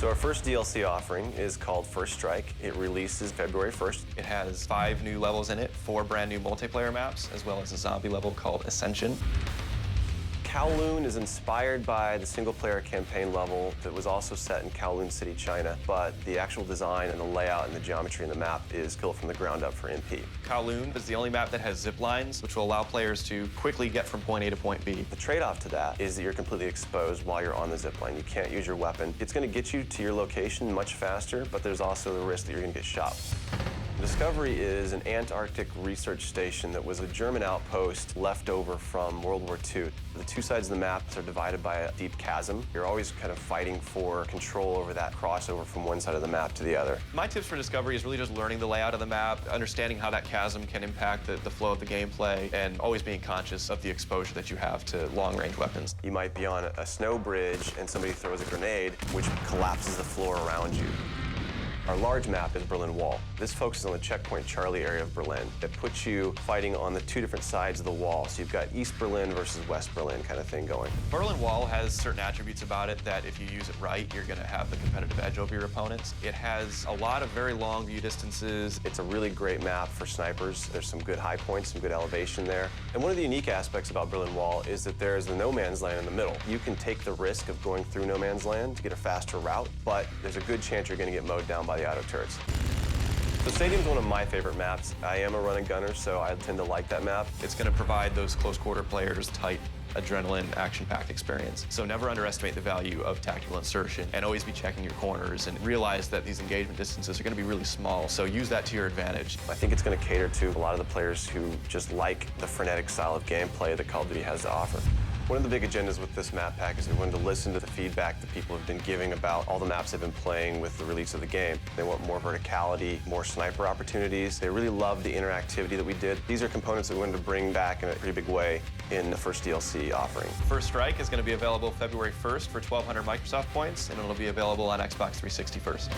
So our first DLC offering is called First Strike. It releases February 1st. It has 5 new levels in it, 4 brand new multiplayer maps, as well as a zombie level called Ascension. Kowloon is inspired by the single-player campaign level that was also set in Kowloon City, China, but the actual design and the layout and the geometry in the map is built from the ground up for MP. Kowloon is the only map that has zip lines, which will allow players to quickly get from point A to point B. The trade-off to that is that you're completely exposed while you're on the zip line. You can't use your weapon. It's going to get you to your location much faster, but there's also the risk that you're going to get shot. Discovery is an Antarctic research station that was a German outpost left over from World War II. The two sides of the map are divided by a deep chasm. You're always kind of fighting for control over that crossover from one side of the map to the other. My tips for Discovery is really just learning the layout of the map, understanding how that chasm can impact the flow of the gameplay, and always being conscious of the exposure that you have to long-range weapons. You might be on a snow bridge and somebody throws a grenade, which collapses the floor around you. Our large map is Berlin Wall. This focuses on the checkpoint Charlie area of Berlin. It puts you fighting on the two different sides of the wall. So you've got East Berlin versus West Berlin kind of thing going. Berlin Wall has certain attributes about it that if you use it right, you're going to have the competitive edge over your opponents. It has a lot of very long view distances. It's a really great map for snipers. There's some good high points, some good elevation there. And one of the unique aspects about Berlin Wall is that there's the no man's land in the middle. You can take the risk of going through no man's land to get a faster route, but there's a good chance you're going to get mowed down by the auto turrets. The stadium's one of my favorite maps. I am a run and gunner, so I tend to like that map. It's going to provide those close quarter players tight adrenaline, action-packed experience. So never underestimate the value of tactical insertion, and always be checking your corners and realize that these engagement distances are going to be really small, so use that to your advantage. I think it's going to cater to a lot of the players who just like the frenetic style of gameplay that Call of Duty has to offer. One of the big agendas with this map pack is we wanted to listen to the feedback that people have been giving about all the maps they've been playing with the release of the game. They want more verticality, more sniper opportunities. They really love the interactivity that we did. These are components that we wanted to bring back in a pretty big way in the first DLC offering. First Strike is going to be available February 1st for 1,200 Microsoft points, and it'll be available on Xbox 360 first.